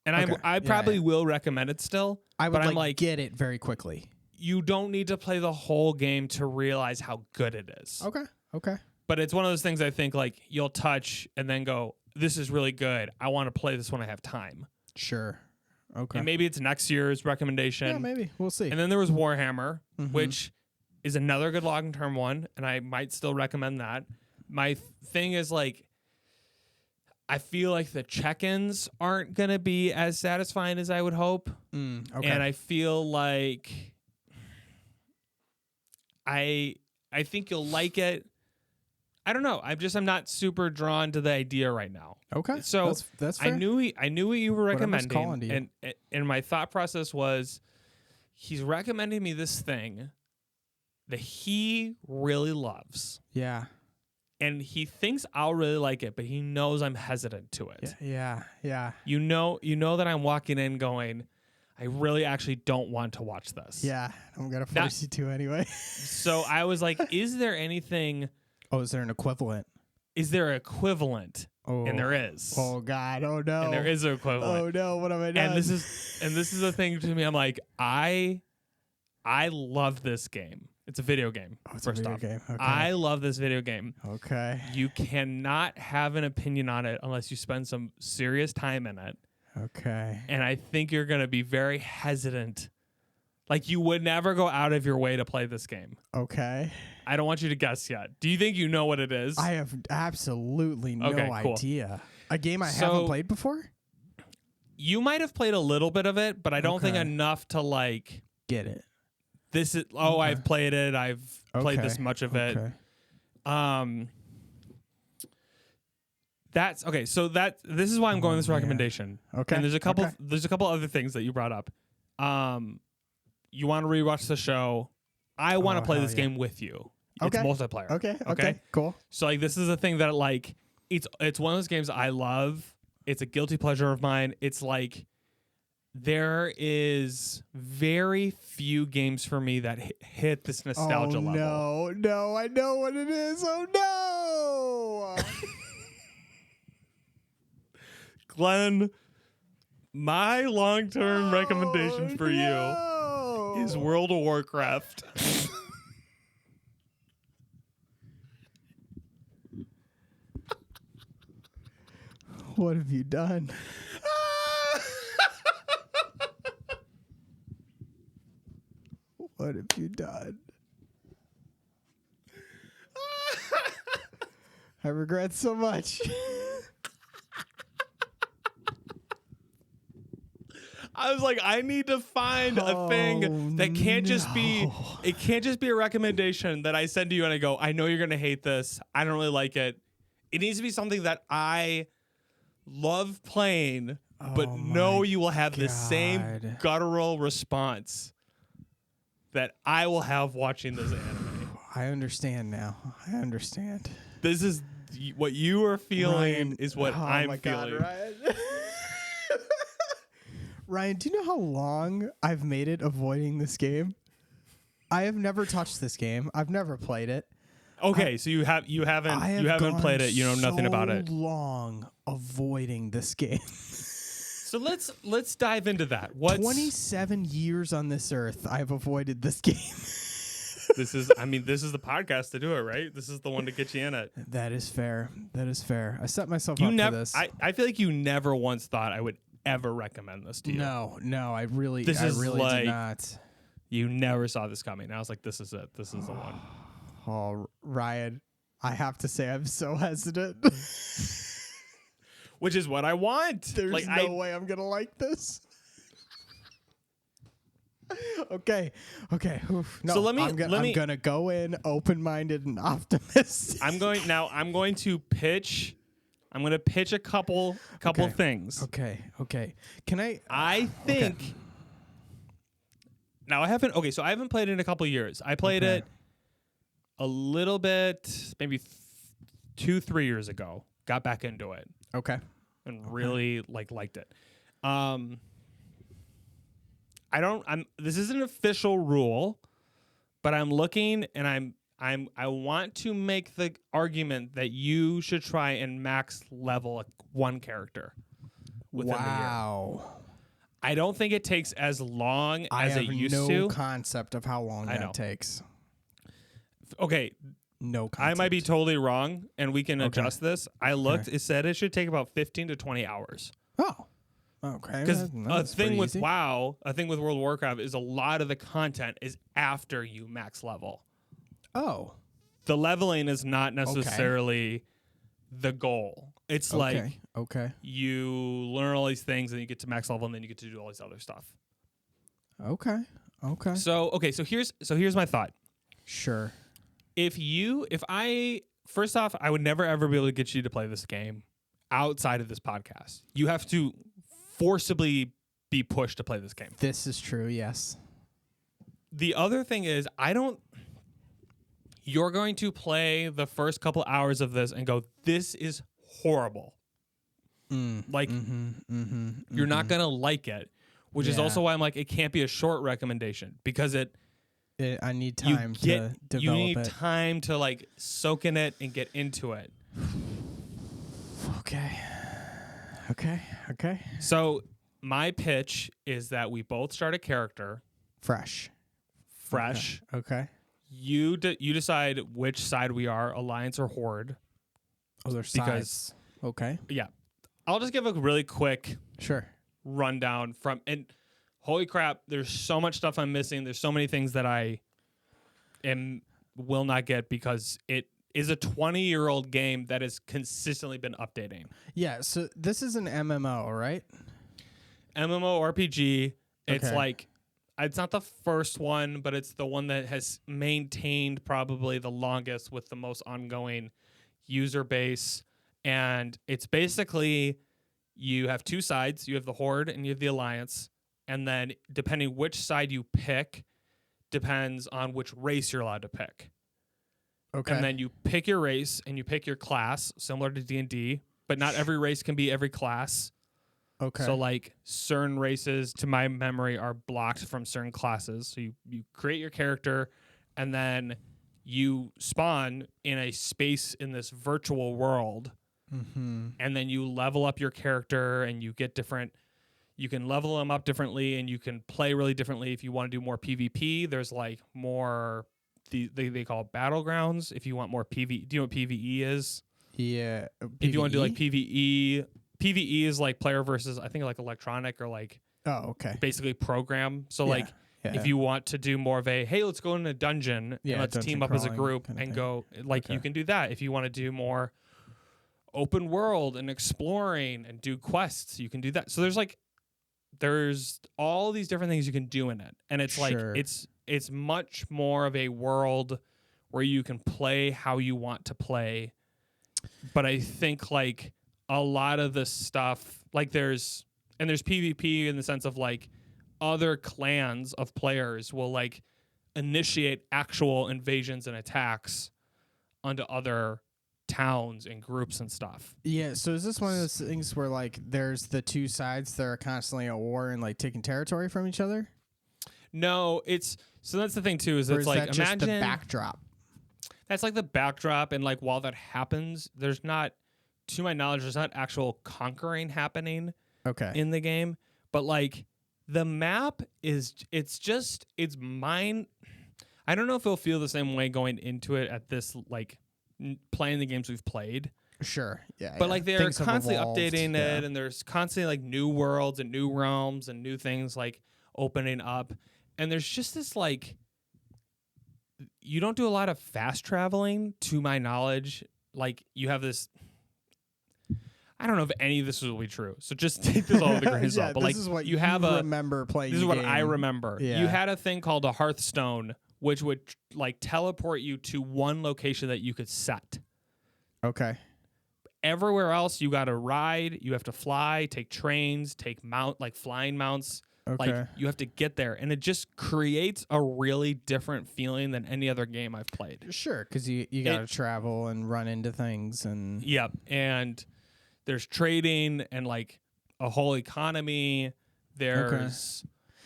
And I probably will recommend it still. I would like get it very quickly. You don't need to play the whole game to realize how good it is. Okay. But it's one of those things I think like you'll touch and then go, this is really good. I want to play this when I have time. Sure. Okay. And maybe it's next year's recommendation. Yeah, maybe. We'll see. And then there was Warhammer, which is another good long-term one, and I might still recommend that. My thing is like, I feel like the check-ins aren't going to be as satisfying as I would hope. Okay. And I feel like I think you'll like it. I don't know. I'm not super drawn to the idea right now. Okay. So that's fair. I knew what you were recommending, calling to you. and my thought process was, he's recommending me this thing that he really loves. Yeah. And he thinks I'll really like it, but he knows I'm hesitant to it. Yeah. You know that I'm walking in going, I really actually don't want to watch this. Yeah. I'm gonna force you to anyway. So I was like, is there anything? Oh, is there an equivalent? Is there an equivalent? Oh. And there is. Oh God. Oh no. And there is an equivalent. Oh no. What have I done? And this is the thing to me. I'm like, I love this game. It's a video game. Oh, it's a video game. Okay. I love this video game. Okay. You cannot have an opinion on it unless you spend some serious time in it. Okay. And I think you're going to be very hesitant. Like, you would never go out of your way to play this game. Okay. I don't want you to guess yet. Do you think you know what it is? I have absolutely no cool. idea. A game I haven't played before? You might have played a little bit of it, but I don't think enough to like get it. This is I've played it. I've played this much of it. That's okay. So this is why I'm going with this recommendation. Okay. And there's a couple other things that you brought up. You want to rewatch the show. I want to play this game with you. It's multiplayer. Okay. Cool. So like this is a thing that like it's one of those games I love. It's a guilty pleasure of mine. It's like there is very few games for me that hit this nostalgia level. No, I know what it is. Oh no. Glenn, my long-term recommendation for you is World of Warcraft. What have you done? What have you done? I regret so much. I was like, I need to find a thing that can't just be, it can't just be a recommendation that I send to you and I go, I know you're going to hate this. I don't really like it. It needs to be something that I love playing, but know you will have the same guttural response that I will have watching this anime. I understand now. I understand. This is what you are feeling Ryan, is what I'm feeling. God, Ryan. Ryan, do you know how long I've made it avoiding this game? I have never touched this game. I've never played it. Okay, so you haven't played it. You know nothing about it. Long avoiding this game. So let's dive into that. 27 years on this earth, I've avoided this game. This is the podcast to do it, right? This is the one to get you in it. That is fair. I set myself up for this. I feel like you never once thought I would ever recommend this to you. No, I really did not. You never saw this coming. And I was like, this is it. This is the one. Oh, Ryan, I have to say I'm so hesitant. Which is what I want. There's no way I'm going to like this. Okay. Oof. No, so I'm going to go in open-minded and optimistic. I'm going to pitch a couple things. Okay. Can I think now I haven't played it in a couple years. I played it a little bit, maybe 2-3 years ago. Got back into it. Okay. And really liked it. This isn't an official rule, but I'm looking and I want to make the argument that you should try and max level one character within the year. I don't think it takes as long as it used to. I have no concept of how long that takes. Okay. No concept. I might be totally wrong, and we can adjust this. I looked. It said it should take about 15 to 20 hours. Oh. Okay. Because a thing with World of Warcraft is a lot of the content is after you max level. Oh. The leveling is not necessarily the goal. It's like you learn all these things and you get to max level and then you get to do all this other stuff. Okay. So here's my thought. Sure. If I first off, I would never ever be able to get you to play this game outside of this podcast. You have to forcibly be pushed to play this game. This is true, yes. The other thing is, you're going to play the first couple hours of this and go, this is horrible. You're not going to like it, which is also why I'm like, it can't be a short recommendation because I need time to develop you need it. time to like soak in it and get into it. Okay. So my pitch is that we both start a character. Fresh. Okay. You decide which side we are, Alliance or Horde. Oh, there's sides. Okay. Yeah. I'll just give a really quick rundown and holy crap, there's so much stuff I'm missing. There's so many things that I will not get because it is a 20-year-old game that has consistently been updating. Yeah, so this is an MMO, right? MMORPG. It's like, it's not the first one, but it's the one that has maintained probably the longest with the most ongoing user base. And it's basically, you have two sides. You have the Horde and you have the Alliance. And then depending which side you pick depends on which race you're allowed to pick. Okay. And then you pick your race and you pick your class, similar to D&D, but not every race can be every class. Okay. So like certain races, to my memory, are blocked from certain classes. So you create your character and then you spawn in a space in this virtual world. And then you level up your character and you get you can level them up differently and you can play really differently. If you want to do more PvP, there's like more, they call it battlegrounds. If you want more PvE, do you know what PvE is? Yeah. If you want to do like PvE is like player versus, I think like electronic or like, basically program. So like if you want to do more of a, hey, let's go in a dungeon and let's team up as a group and go, like you can do that. If you want to do more open world and exploring and do quests, you can do that. So there's all these different things you can do in it. And it's like, it's much more of a world where you can play how you want to play. But I think like a lot of the stuff, like there's PvP in the sense of like other clans of players will like initiate actual invasions and attacks onto other towns and groups and stuff. Yeah, so is this one of those things where like there's the two sides that are constantly at war and like taking territory from each other? No, so that's the thing too, is it's like, that just the backdrop? That's like the backdrop, and like while that happens, there's not, to my knowledge, there's not actual conquering happening in the game. But like the map it's mine. I don't know if it'll feel the same way going into it at this like playing the games we've played. Sure. Yeah. But like they're constantly updating it, and there's constantly like new worlds and new realms and new things like opening up. And there's just this like, you don't do a lot of fast traveling, to my knowledge. Like you have this, I don't know if any of this will be true, so just take this all with a grain of salt. But like, this is what you have remember playing. This is the what game. I remember. Yeah. You had a thing called a Hearthstone, which would like teleport you to one location that you could set. Okay. Everywhere else, you got to ride. You have to fly, take trains, take flying mounts. Okay. Like you have to get there, and it just creates a really different feeling than any other game I've played. Sure, because you got to travel and run into things and. Yep, and there's trading and like a whole economy. There's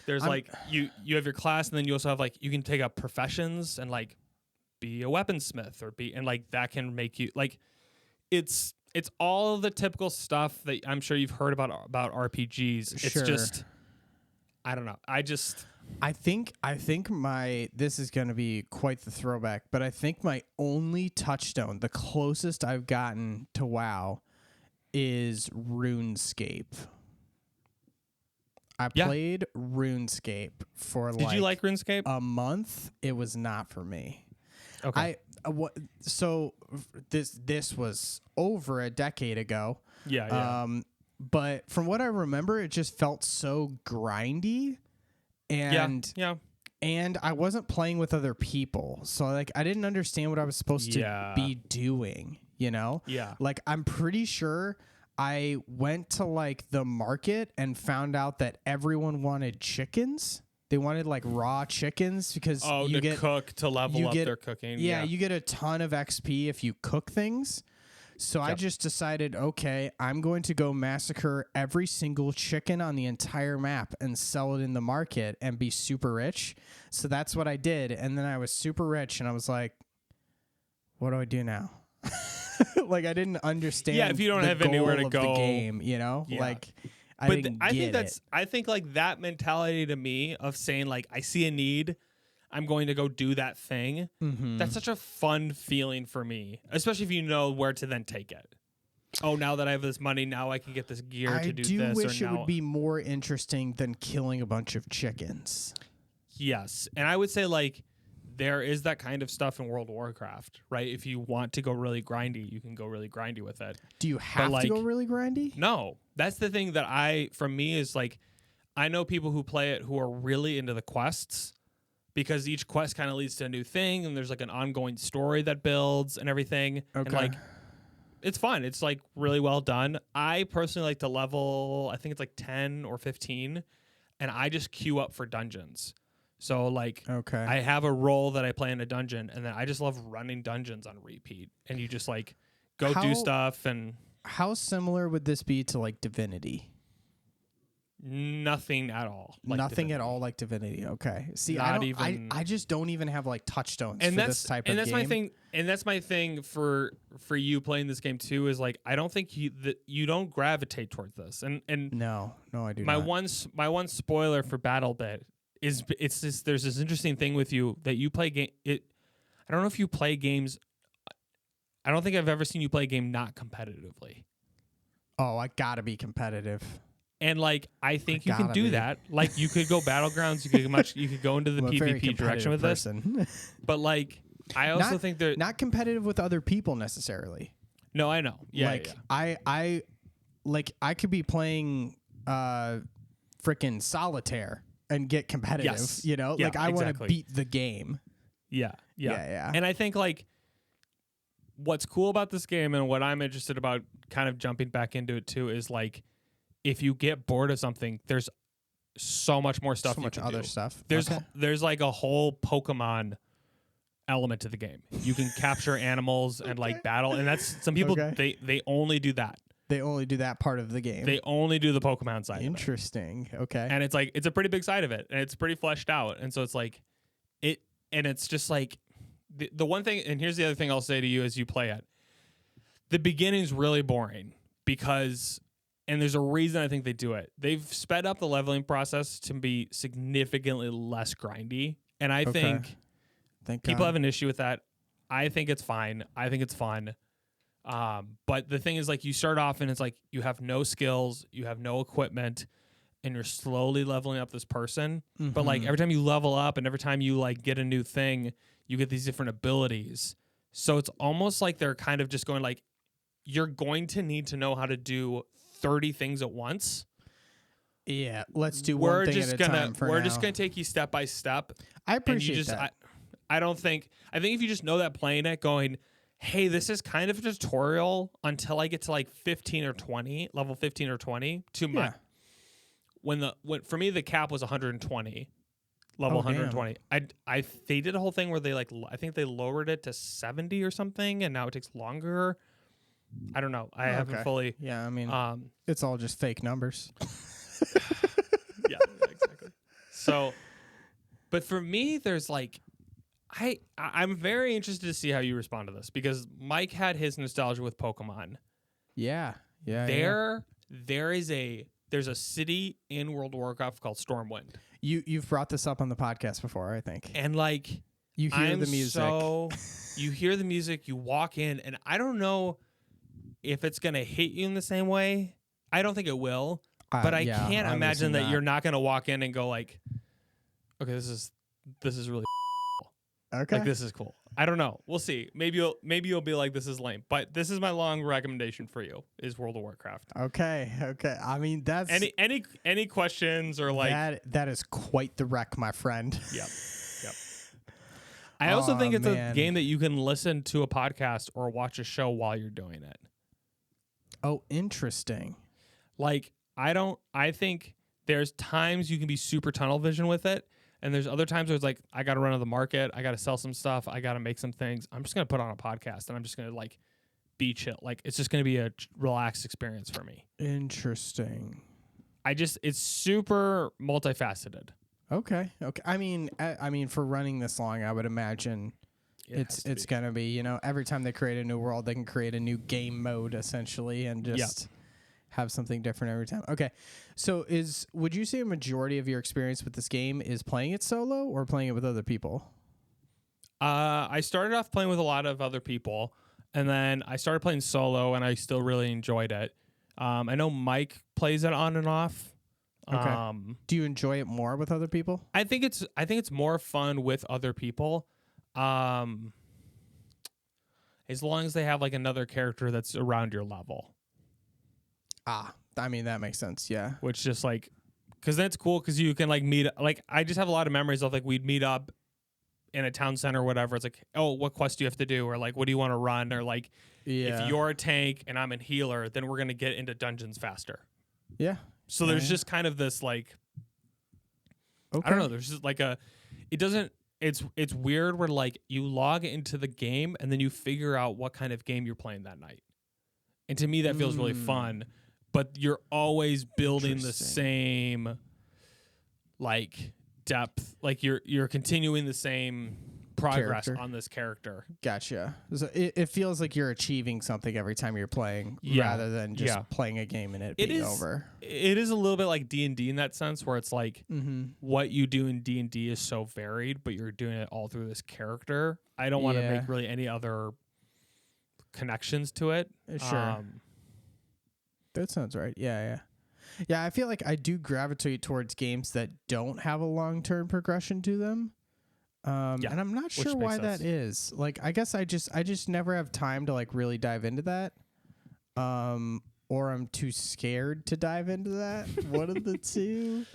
like you have your class, and then you also have like you can take up professions and like be a weaponsmith and like that can make you like it's all of the typical stuff that I'm sure you've heard about RPGs. It's just, I don't know. I think this is going to be quite the throwback, but I think my only touchstone, the closest I've gotten to WoW, is RuneScape. I played RuneScape for Did you like RuneScape? A month. It was not for me. Okay. So this was over a decade ago. Yeah. But from what I remember, it just felt so grindy. And yeah. and I wasn't playing with other people. So like I didn't understand what I was supposed to be doing, you know? Yeah. Like I'm pretty sure I went to like the market and found out that everyone wanted chickens. They wanted like raw chickens because you get cook to level up their cooking. Yeah, you get a ton of XP if you cook things. So I just decided, okay, I'm going to go massacre every single chicken on the entire map and sell it in the market and be super rich. So that's what I did. And then I was super rich and I was like, what do I do now? Like I didn't understand if you don't the have goal anywhere to of go, the game, you know? Yeah. Like I didn't get it. I think like that mentality to me of saying like I see a need, I'm going to go do that thing. Mm-hmm. That's such a fun feeling for me, especially if you know where to then take it. Oh, now that I have this money, now I can get this gear to do this. I do wish it would be more interesting than killing a bunch of chickens. Yes. And I would say like there is that kind of stuff in World of Warcraft, right? If you want to go really grindy, you can go really grindy with it. Do you have to go really grindy? No. That's the thing that from me is like, I know people who play it who are really into the quests, because each quest kind of leads to a new thing, and there's like an ongoing story that builds and everything. Okay. And like, it's fun. It's like really well done. I personally like to level, I think it's like 10 or 15, and I just queue up for dungeons. So like, I have a role that I play in a dungeon, and then I just love running dungeons on repeat. And you just like go do stuff. And how similar would this be to like Divinity? Nothing at all. Like Nothing at all like Divinity. Okay. See, I just don't even have like touchstones for this type of game. And that's my thing. And that's my thing for you playing this game too, is like I don't think you don't gravitate towards this. And no, I do not. My one spoiler for Battlebit is it's this. There's this interesting thing with you that you play game. I don't know if you play games. I don't think I've ever seen you play a game not competitively. Oh, I gotta be competitive. And like I think you can do that. Like you could go Battlegrounds, you could go into the PvP direction with this. But like I also think they're not competitive with other people necessarily. No, I know. Yeah. Like I could be playing freaking solitaire and get competitive. Yes. You know? Yeah, like I want to beat the game. Yeah. Yeah. And I think like what's cool about this game and what I'm interested about kind of jumping back into it too is like if you get bored of something, there's so much more stuff. So much other stuff. There's like a whole Pokemon element to the game. You can capture animals and like battle, and that's some people they only do that. They only do that part of the game. They only do the Pokemon side. Interesting. Okay. And it's like it's a pretty big side of it, and it's pretty fleshed out. And so it's like and it's just like the one thing. And here's the other thing I'll say to you as you play it: the beginning's really boring because. And there's a reason I think they do it. They've sped up the leveling process to be significantly less grindy. And I think people have an issue with that. I think it's fine. I think it's fun. But the thing is, like, you start off and it's like you have no skills, you have no equipment, and you're slowly leveling up this person. Mm-hmm. But, like, every time you level up and every time you, like, get a new thing, you get these different abilities. So it's almost like they're kind of just going, like, you're going to need to know how to do 30 things at once. Yeah, let's do one thing at a time for We're now. just going to take you step by step. I appreciate that. I think if you just know that playing it, going, hey, this is kind of a tutorial until I get to like 15 or 20, level 15 or 20. Too much. When for me the cap was 120, level 120. They did a whole thing where they like I think they lowered it to 70 or something, and now it takes longer. I don't know. I haven't fully. Yeah, I mean, it's all just fake numbers. Yeah, exactly. So, but for me, there's like, I'm very interested to see how you respond to this because Mike had his nostalgia with Pokemon. Yeah. There's a city in World of Warcraft called Stormwind. You've brought this up on the podcast before, I think. And like, you hear the music. You hear the music. You walk in, and I don't know if it's going to hit you in the same way. I don't think it will, but I can't imagine that you're not going to walk in and go like, okay, this is really cool. Okay. Like, this is cool. I don't know. We'll see. Maybe you'll be like, this is lame. But this is my long recommendation for you, is World of Warcraft. Okay. I mean, that's any questions or like that is quite the wreck, my friend. Yep. I also think it's a game that you can listen to a podcast or watch a show while you're doing it. Oh, interesting. Like, I think there's times you can be super tunnel vision with it, and there's other times where it's like, I got to run to the market, I got to sell some stuff, I got to make some things. I'm just going to put on a podcast, and I'm just going to, like, be chill. Like, it's just going to be a relaxed experience for me. Interesting. It's super multifaceted. Okay. I mean, for running this long, I would imagine it's gonna be, every time they create a new world, they can create a new game mode essentially, and just have something different every time. Okay. So would you say a majority of your experience with this game is playing it solo or playing it with other people? I started off playing with a lot of other people, and then I started playing solo, and I still really enjoyed it. I know Mike plays it on and off. Okay. Do you enjoy it more with other people? I think it's more fun with other people. As long as they have like another character that's around your level. I mean, that makes sense. Yeah. Which just like, cause that's cool. Cause you can like meet, like, I just have a lot of memories of like, we'd meet up in a town center or whatever. It's like, oh, what quest do you have to do? Or like, what do you want to run? Or like, if you're a tank and I'm a healer, then we're going to get into dungeons faster. Yeah. So there's just kind of this like, I don't know. There's just like it's weird where like you log into the game and then you figure out what kind of game you're playing that night. And to me, that feels really fun, but you're always building the same like depth. Like you're continuing the same progress on this character. Gotcha. So it feels like you're achieving something every time you're playing rather than just playing a game and it being over. It is a little bit like D&D in that sense where it's like what you do in D&D is so varied, but you're doing it all through this character. I don't want to make really any other connections to it. Sure. That sounds right. Yeah. I feel like I do gravitate towards games that don't have a long-term progression to them. And I'm not sure why that is. Like, I guess I just never have time to like really dive into that. Or I'm too scared to dive into that. One of the two.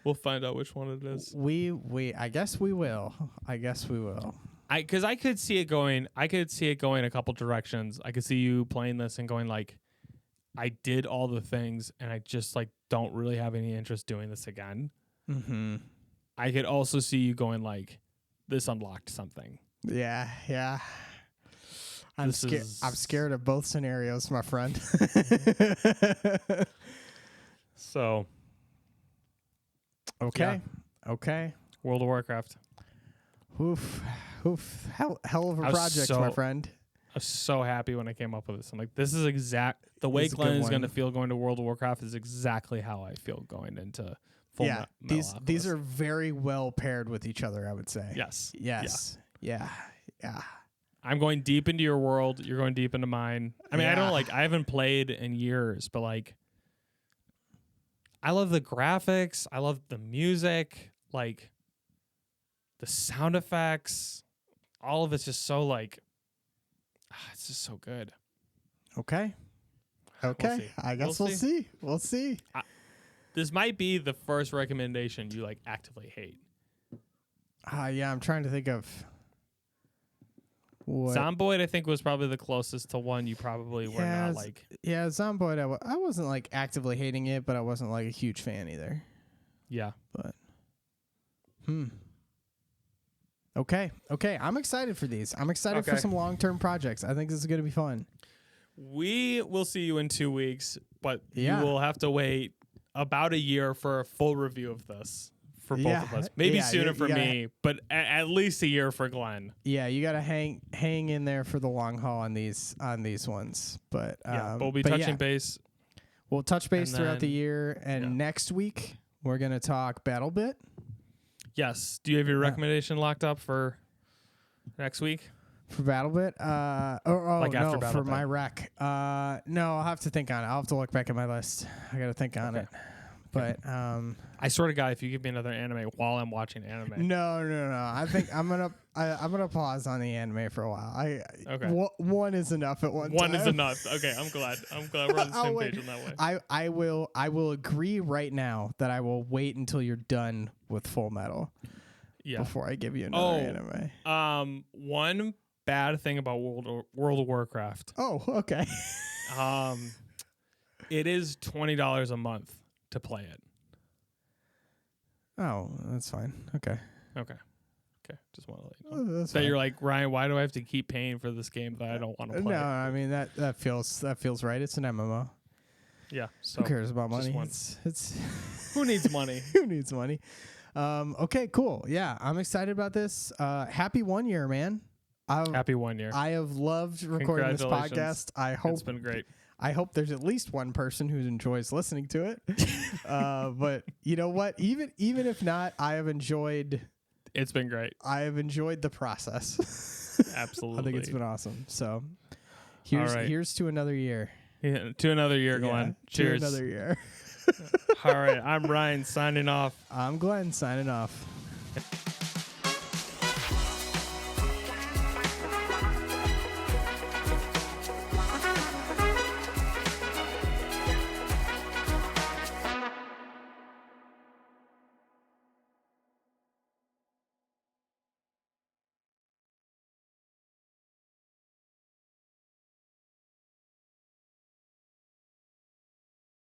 We'll find out which one it is. I guess we will. Because I could see it going a couple directions. I could see you playing this and going like, I did all the things and I just like don't really have any interest doing this again. Mm-hmm. I could also see you going like, this unlocked something. Yeah. I'm scared of both scenarios, my friend. So. Okay. Yeah. Okay. World of Warcraft. Oof. Hell of a project, my friend. I was so happy when I came up with this. I'm like, this is the way Glenn is going to feel going to World of Warcraft is exactly how I feel going into Full Metal Alchemist. These are very well paired with each other, I would say. Yes. Yeah. I'm going deep into your world. You're going deep into mine. I mean, I haven't played in years, but like, I love the graphics. I love the music, like the sound effects. All of it's just so like, it's just so good. Okay. I guess we'll see. We'll see. This might be the first recommendation you like actively hate. Yeah, I'm trying to think of what. Zomboid, I think, was probably the closest to one you probably were not like. Yeah, Zomboid, I wasn't like actively hating it, but I wasn't like a huge fan either. Yeah. But. Okay. I'm excited for these. I'm excited for some long-term projects. I think this is going to be fun. We will see you in 2 weeks, but you will have to wait about a year for a full review of this for both of us. Maybe sooner for me, but at least a year for Glenn. Yeah, you got to hang in there for the long haul on these ones. But but we'll be touching base. We'll touch base throughout the year, and next week we're going to talk Battlebit. Yes. Do you have your recommendation locked up for next week? For Battlebit? After Battlebit. For my rec. No, I'll have to think on it. I'll have to look back at my list. I got to think on it. But I swear to God, if you give me another anime while I'm watching anime, no. I think I'm gonna pause on the anime for a while. Okay. One is enough at one time. One is enough. Okay, I'm glad we're on the same page in that way. I will agree right now that I will wait until you're done with Full Metal. Yeah. Before I give you another anime. One bad thing about World of Warcraft. Oh, okay. It is $20 a month to play it. Oh, that's fine. Okay. Just want to let you know. That's that fine. You're like, Ryan, why do I have to keep paying for this game that I don't want to play? No, I mean that feels right. It's an MMO. Yeah. So who cares about money? It's who needs money? Who needs money? Okay, cool. Yeah, I'm excited about this. Happy 1 year, man. Happy 1 year. I have loved recording this podcast. It's been great. I hope there's at least one person who enjoys listening to it. But you know what? Even if not, I have enjoyed. It's been great. I have enjoyed the process. Absolutely. I think it's been awesome. So here's to another year. Yeah, to another year, Glenn. Cheers. To another year. All right. I'm Ryan signing off. I'm Glenn signing off.